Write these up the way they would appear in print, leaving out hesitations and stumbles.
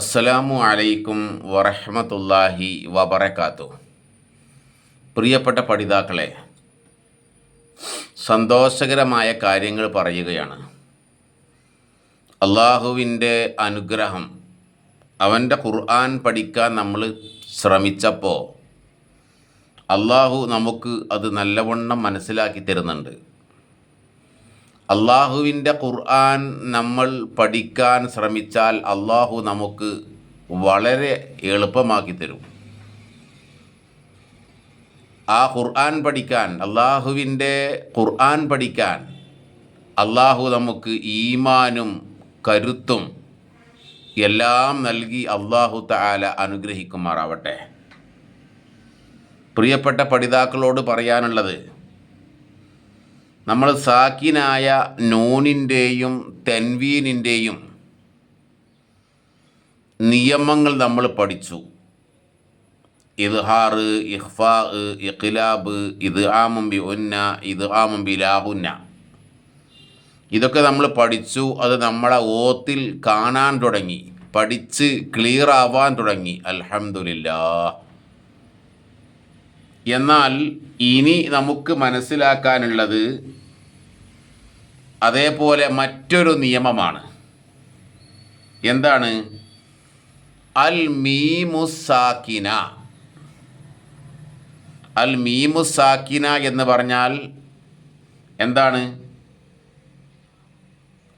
അസ്സലാമു അലൈക്കും വറഹ്മത്തുള്ളാഹി വബറകാതുഹു. പ്രിയപ്പെട്ട പഠിതാക്കളെ, സന്തോഷകരമായ കാര്യങ്ങൾ പറയുകയാണ്. അള്ളാഹുവിൻ്റെ അനുഗ്രഹം, അവൻ്റെ ഖുർആൻ പഠിക്കാൻ നമ്മൾ ശ്രമിച്ചപ്പോൾ അള്ളാഹു നമുക്ക് അത് നല്ലവണ്ണം മനസ്സിലാക്കി തരുന്നുണ്ട്. അള്ളാഹുവിൻ്റെ ഖുർആൻ നമ്മൾ പഠിക്കാൻ ശ്രമിച്ചാൽ അള്ളാഹു നമുക്ക് വളരെ എളുപ്പമാക്കി തരും. ആ ഖുർആൻ പഠിക്കാൻ, അള്ളാഹുവിൻ്റെ ഖുർആൻ പഠിക്കാൻ അള്ളാഹു നമുക്ക് ഈമാനും കരുത്തും എല്ലാം നൽകി അള്ളാഹു തആല അനുഗ്രഹിക്കുമാറാവട്ടെ. പ്രിയപ്പെട്ട പഠിതാക്കളോട് പറയാനുള്ളത്, നമ്മൾ സാക്കിനായ നൂനിൻ്റെയും തെൻവീനിൻ്റെയും നിയമങ്ങൾ നമ്മൾ പഠിച്ചു. ഇദ്ഹാർ, ഇഖ്ഫാ, ഇഖ്ലാബ്, ഇദ്ആമും ബി ഉന്ന, ഇദ്ആമും ബിലാഹുന്ന, ഇതൊക്കെ നമ്മൾ പഠിച്ചു. അത് നമ്മളെ ഓത്തിൽ കാണാൻ തുടങ്ങി, പഠിച്ച് ക്ലിയർ ആവാൻ തുടങ്ങി. അൽഹംദുലില്ലാഹ്. എന്നാൽ ഇനി നമുക്ക് മനസ്സിലാക്കാനുള്ളത് അതേപോലെ മറ്റൊരു നിയമമാണ്. എന്താണ്? അൽ മീമുസാക്കിന. അൽ മീമുസാക്കിന എന്ന് പറഞ്ഞാൽ എന്താണ്?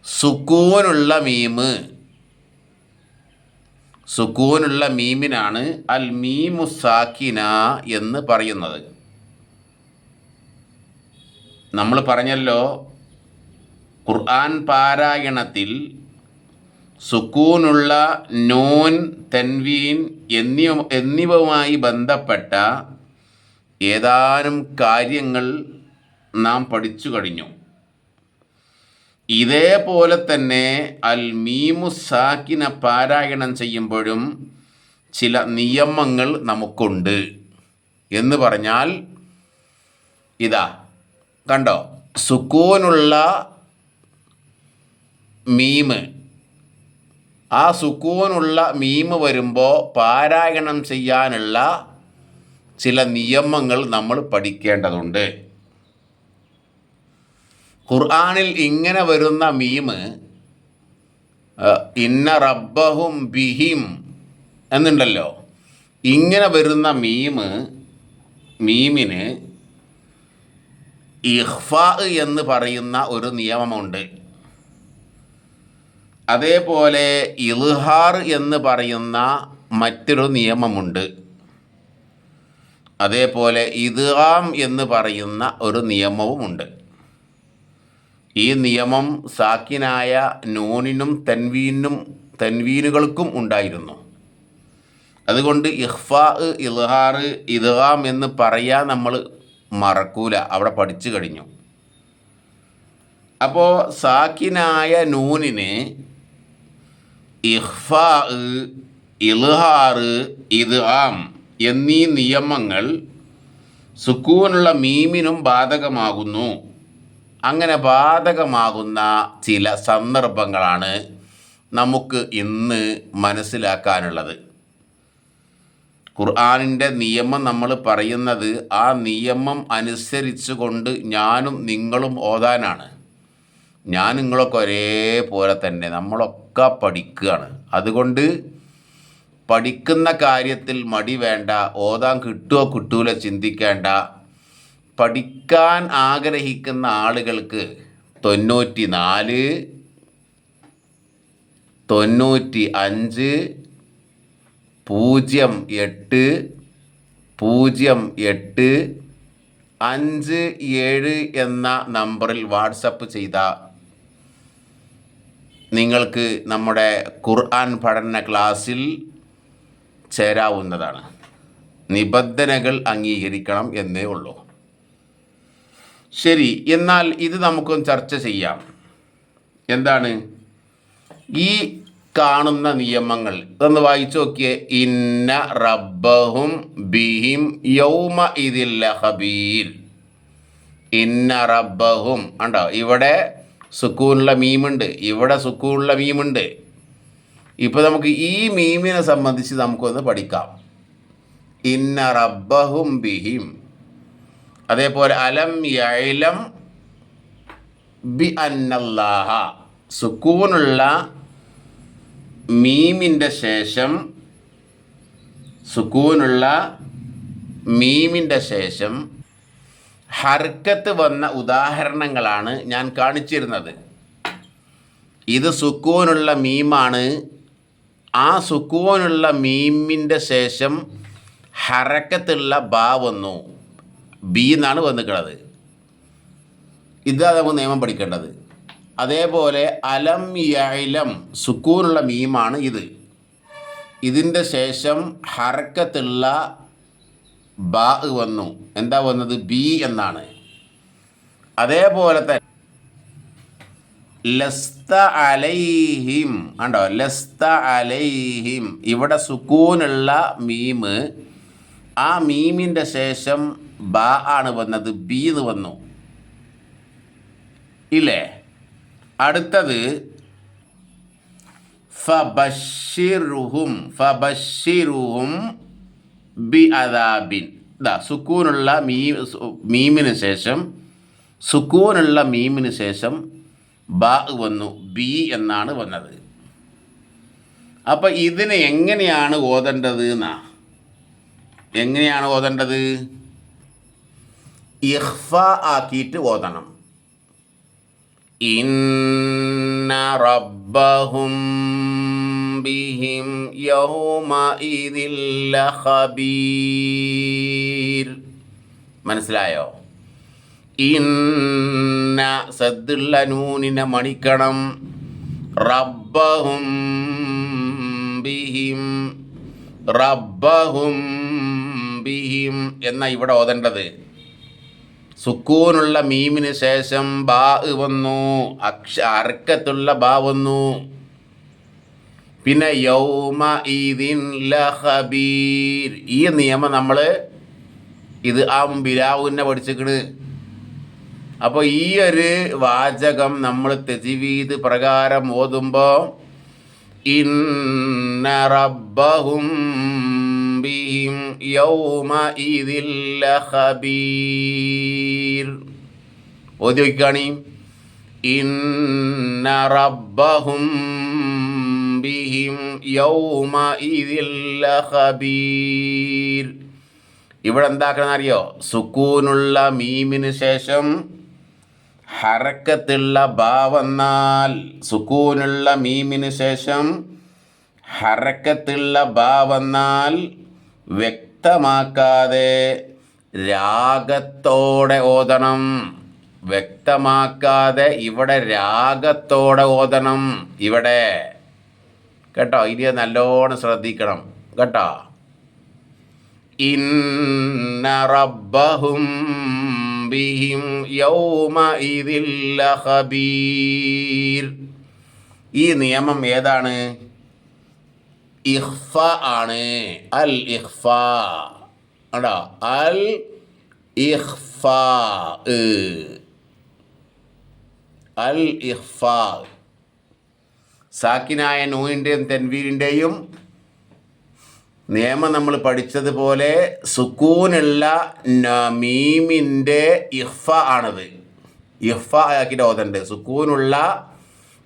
സുക്കൂനുള്ള മീമ്. സുക്കൂനുള്ള മീമിനാണ് അൽ മീമുസാക്കിന എന്ന് പറയുന്നത്. നമ്മൾ പറഞ്ഞല്ലോ, ഖുർആൻ പാരായണത്തിൽ സുക്കൂനുള്ള നൂൻ, തൻവീൻ എന്നിവയുമായി ബന്ധപ്പെട്ട ഏതാനും കാര്യങ്ങൾ നാം പഠിച്ചു കഴിഞ്ഞു. ഇതേപോലെ തന്നെ അൽ മീമുസാക്കിന പാരായണം ചെയ്യുമ്പോഴും ചില നിയമങ്ങൾ നമുക്കുണ്ട്. എന്ന് പറഞ്ഞാൽ ഇതാ കണ്ടോ, സുക്കൂനുള്ള മീമ്, ആ സുക്കൂനുള്ള മീമ് വരുമ്പോൾ പാരായണം ചെയ്യാനുള്ള ചില നിയമങ്ങൾ നമ്മൾ പഠിക്കേണ്ടതുണ്ട്. ഖുർആനിൽ ഇങ്ങനെ വരുന്ന മീമ് ഇന്ന റബ്ബഹും ബിഹിം എന്നുണ്ടല്ലോ. ഇങ്ങനെ വരുന്ന മീമിന് ഇഖ്ഫാ എന്ന് പറയുന്ന ഒരു നിയമമുണ്ട്. അതേപോലെ ഇൽഹാർ എന്ന് പറയുന്ന മറ്റൊരു നിയമമുണ്ട്. അതേപോലെ ഇദ്ഗാം എന്ന് പറയുന്ന ഒരു നിയമവുമുണ്ട്. ഈ നിയമം സാക്കിനായ നൂനിനും തൻവീനുകൾക്കും ഉണ്ടായിരുന്നു. അതുകൊണ്ട് ഇഖ്ഫാ, ഇൽഹാർ, ഇദ്ഗാം എന്ന് പറയാൻ നമ്മൾ മറക്കൂല, അവിടെ പഠിച്ചു കഴിഞ്ഞു. അപ്പോൾ സാക്കിനായ നൂനിന് ഇഖ്ഫാ, ഇൽഹാർ, ഇദ്ഗാം എന്നീ നിയമങ്ങൾ സുക്കൂനുള്ള മീമിനും ബാധകമാകുന്നു. അങ്ങനെ ബാധകമാകുന്ന ചില സന്ദർഭങ്ങളാണ് നമുക്ക് ഇന്ന് മനസ്സിലാക്കാനുള്ളത്. ഖുർആനിൻ്റെ നിയമം നമ്മൾ പറയുന്നത് ആ നിയമം അനുസരിച്ച് കൊണ്ട് ഞാനും നിങ്ങളും ഓതാനാണ്. ഞാൻ നിങ്ങളൊക്കെ ഒരേപോലെ തന്നെ, നമ്മളൊക്കെ പഠിക്കുകയാണ്. അതുകൊണ്ട് പഠിക്കുന്ന കാര്യത്തിൽ മടി വേണ്ട, ഓതാൻ കിട്ടുമോ കിട്ടൂല ചിന്തിക്കേണ്ട. പഠിക്കാൻ ആഗ്രഹിക്കുന്ന ആളുകൾക്ക് 94 95 08 08 57 എന്ന നമ്പറിൽ വാട്സപ്പ് ചെയ്താൽ നിങ്ങൾക്ക് നമ്മുടെ ഖുർആൻ പഠന ക്ലാസ്സിൽ ചേരാവുന്നതാണ്. നിബന്ധനകൾ അംഗീകരിക്കണം എന്നേ ഉള്ളൂ. ശരി, എന്നാൽ ഇത് നമുക്കൊന്ന് ചർച്ച ചെയ്യാം. എന്താണ് ഈ കാണുന്ന നിയമങ്ങൾ? ഇതൊന്ന് വായിച്ചു നോക്കിയേ. ഇന്ന റബ്ബഹും ബിഹിം യൗമ ഇദിൽ ലഖബീർ. ഇന്ന റബ്ബഹും ഉണ്ടോ? ഇവിടെ സുക്കൂനുള്ള മീമുണ്ട്, ഇവിടെ സുക്കൂനുള്ള മീമുണ്ട്. ഇപ്പോൾ നമുക്ക് ഈ മീമിനെ സംബന്ധിച്ച് നമുക്കൊന്ന് പഠിക്കാം. ഇന്ന റബ്ബഹും ബിഹിം. അതേപോലെ അലം യഅലം ബി അന്നല്ലാഹ. സുക്കൂനുള്ള മീമിൻ്റെ ശേഷം ഹർക്കത്ത് വന്ന ഉദാഹരണങ്ങളാണ് ഞാൻ കാണിച്ചിരുന്നത്. ഇത് സുക്കൂനുള്ള മീമാണ്. ആ സുക്കൂനുള്ള മീമിൻ്റെ ശേഷം ഹറക്കത്തുള്ള ബാ വന്നു, ബി എന്നാണ് വന്നിട്ടുള്ളത്. ഇതാണ് നമുക്ക് നിയമം പഠിക്കേണ്ടത്. അതേപോലെ അലം യഅലം സുക്കൂനുള്ള മീമാണ് ഇത്. ഇതിൻ്റെ ശേഷം ഹറക്കത്തുള്ള ബാ വന്നു. എന്താ വന്നത്? ബി എന്നാണ്. അതേപോലെ തന്നെ ലസ്ത അലൈഹിം, കണ്ടോ? ലസ്ത അലൈഹിം. ഇവിടെ സുക്കൂനുള്ള മീമ്, ആ മീമിൻ്റെ ശേഷം ബാ ആണ് വന്നത്, ബി എന്ന് വന്നു ഇല്ലേ? അടുത്തത് ഫബശ്ശിറുഹും ബി അദാബിൻ. സുക്കൂനുള്ള മീമിന് ശേഷം ബാ വന്നു, ബി എന്നാണ് വന്നത്. അപ്പം ഇതിന് എങ്ങനെയാണ് ഓതേണ്ടത് ഇഖ്ഫ ആക്കിയിട്ട് ഓതണം. ഇന്ന റബ്ബഹും ബിഹിം യൗമഇദിൻ ലഖബീർ. മനസ്സിലായോ? ഇന്ന സദ്ദുള്ള നൂനിനെ മണിക്കണം. റബ്ബഹും ബിഹിം എന്ന ഇവിടെ ഓതേണ്ടത്. സുക്കൂനുള്ള മീമിന് ശേഷം ബാ വന്നു, ഹർക്കത്തുള്ള ബാ വന്നു. പിന്നെ യൗമഇദിൻ ലഖബീർ. ഈ നിയമം നമ്മൾ ഇത് ആ ബിലാവുന്നെ പഠിച്ചിക്കണ്. അപ്പോൾ ഈ ഒരു വാചകം നമ്മൾ തജ്വീദ് പ്രകാരം ഓതുമ്പോൾ ഇന്ന റബ്ബഹും ബിഹിം യൗമഇദിൻ ലഖബീർ. ഓതി വയ്ക്കുകയാണ്. ഇന്ന റബ്ബഹും ബിഹിം യൗമഇദിൻ ലഖബീർ. ഇവിടെ എന്താക്കണം അറിയോ? സുക്കൂനുള്ള മീമിന് ശേഷം ഹറക്കത്തുള്ള ബാ വന്നാൽ, സുക്കൂനുള്ള മീമിന് ശേഷം ഹറക്കത്തുള്ള ബാ വന്നാൽ വ്യക്തമാക്കാതെ രാഗത്തോടെ ഓതണം. വ്യക്തമാക്കാതെ ഇവിടെ രാഗത്തോടെ ഓതണം. ഇവിടെ കേട്ടോ, ഇത് നല്ലോണം ശ്രദ്ധിക്കണം കേട്ടോ. ഇന്ന റബ്ബഹും ബിഹിം യൗമഇദിൻ ലഖബീർ. ഈ നിയമം ഏതാണ്? ഇഖ്ഫ ആണ്. അൽ ഇഖ്ഫ. കണ്ടോ? അൽ ഇഖ്ഫ. അൽ ഇഖ്ഫ. സാക്കിനായ നൂനിൻ്റെയും തൻവീരിൻ്റെയും നിയമം നമ്മൾ പഠിച്ചതുപോലെ സുക്കൂനുള്ള മീമിൻ്റെ ഇഖ്ഫ ആണത്. ഇഖ്ഫ ആക്കിയിട്ട് ഓതണ്ട്. സുക്കൂനുള്ള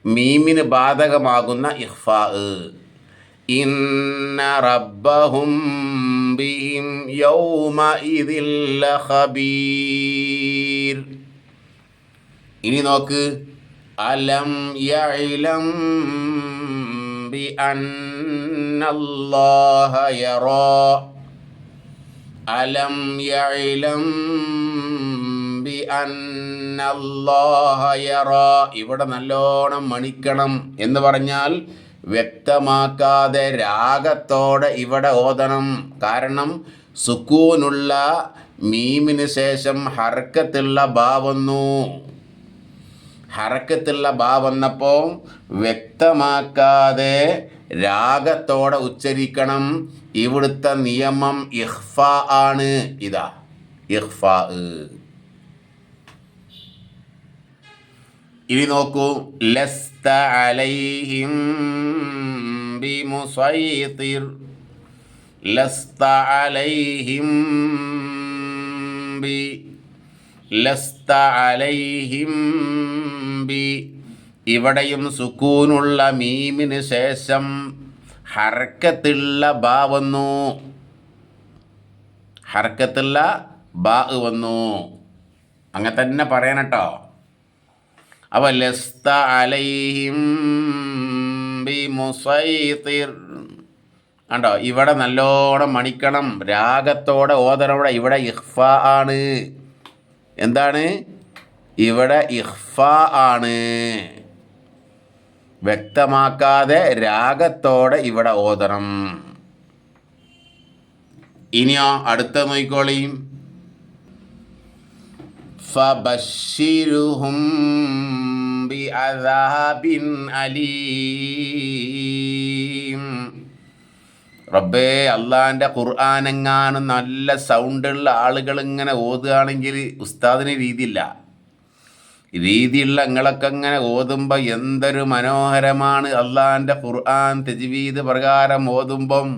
മീമിന് ബാധകമാകുന്ന ഇഖ്ഫ. ഇന്ന റബ്ബഹും ബിഹിം യൗമഇദിൻ ലഖബീർ. ഇനി നോക്ക്. അലം യഅലം ബി അന്നല്ലാഹ യറാ. അലം യഅലം ബി അന്നല്ലാഹ യറാ. ഇവിടെ നല്ലോണം മണിക്കണം. എന്ന് പറഞ്ഞാൽ വ്യക്തമാക്കാതെ രാഗത്തോടെ ഇവിടെ ഓതണം. കാരണം സുക്കൂനുള്ള മീമിന് ശേഷം ഹർക്കത്തുള്ള ബാ വന്നു. ഹറക്കത്തുള്ള ബാ വന്നപ്പോൾ വ്യക്തമാക്കാതെ രാഗത്തോടെ ഉച്ചരിക്കണം. ഇവിടുത്തെ നിയമം ഇഖ്ഫ ആണ്. ഇതാ ഇഖ്ഫ. ഇനി നോക്കൂ. ലസ്ത അലൈഹിം ബിമുസൈതിർ ലസ്ത അലൈഹിം ബി ലസ്ത അലൈഹിം ബി. ഇവിടെയും സുക്കൂനുള്ള മീമിന് ശേഷം ഹർക്കത്തുള്ള ബാ വന്നു, ഹർക്കത്തുള്ള ബാ വന്നു. അങ്ങനെ തന്നെ പറയണം കേട്ടോ. അപ്പോൾ ലസ്ത അലൈഹിം ബിമുസൈതിർ കണ്ടോ, ഇവിടെ നല്ലോണം മണിക്കണം, രാഗത്തോടെ ഓതണം. ഇവിടെ ഇഖ്ഫ ആണ്. എന്താണ്? ഇവിടെ ഇഖ്ഫ ആണ്. വ്യക്തമാക്കാതെ രാഗത്തോടെ ഇവിടെ ഓതണം. ഇനിയോ അടുത്ത നോക്കിക്കോളിയും. ഫബശ്ശിരുഹും ബിഅദാബിൻ അലീം. റബ്ബേ, അള്ളാഹിൻ്റെ ഖുർആനെങ്ങാനും നല്ല സൗണ്ടുള്ള ആളുകൾ ഇങ്ങനെ ഓതുകയാണെങ്കിൽ ഉസ്താദിന് രീതിയില്ല. രീതിയുള്ള നിങ്ങളൊക്കെ ഇങ്ങനെ ഓതുമ്പോൾ എന്തൊരു മനോഹരമാണ്. അള്ളാഹിൻ്റെ ഖുർആൻ തജ്വീദ് പ്രകാരം ഓതുമ്പം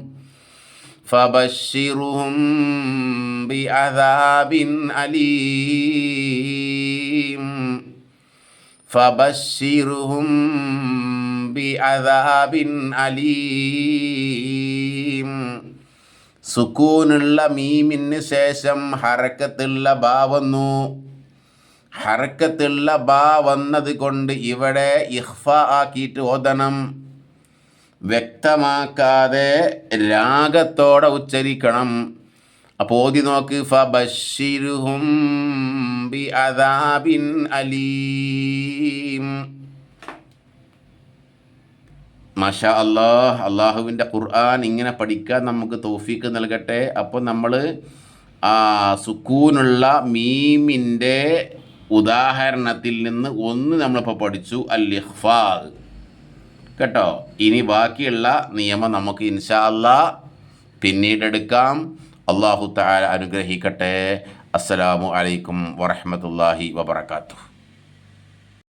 ഫബശ്ശിറുഹും ബിഅദാബിൻ അലീം, ഫബശ്ശിറുഹും ബിഅദാബിൻ അലീം. സുക്കൂനുള്ള മീമിന് ശേഷം ഹറക്കത്തുള്ള ബാ വന്നു. ഹറക്കത്തുള്ള ബാ വന്നത് കൊണ്ട് ഇവിടെ ഇഖ്ഫ ആക്കിയിട്ട് ഓതണം. വ്യക്തമാക്കാതെ രാഗത്തോടെ ഉച്ചരിക്കണം. അപ്പോൾ ഓതി നോക്ക്. ഫബശ്ശിരുഹും ബിഅദാബിൻ അലീം. മാഷാ അല്ലാഹ്. അള്ളാഹുവിൻ്റെ ഖുർആൻ ഇങ്ങനെ പഠിക്കാൻ നമുക്ക് തൗഫീക്ക് നൽകട്ടെ. അപ്പോൾ നമ്മൾ സുക്കൂനുള്ള മീമിൻ്റെ ഉദാഹരണത്തിൽ നിന്ന് ഒന്ന് നമ്മളിപ്പോൾ പഠിച്ചു, അൽ ഇഖ്ഫാ കേട്ടോ. ഇനി ബാക്കിയുള്ള നിയമം നമുക്ക് ഇൻഷാ അല്ലാഹ് പിന്നീട് എടുക്കാം. അല്ലാഹു തആല അനുഗ്രഹിക്കട്ടെ. അസ്സലാമു അലൈക്കും വറഹ്മത്തുള്ളാഹി വബറകാതുഹു.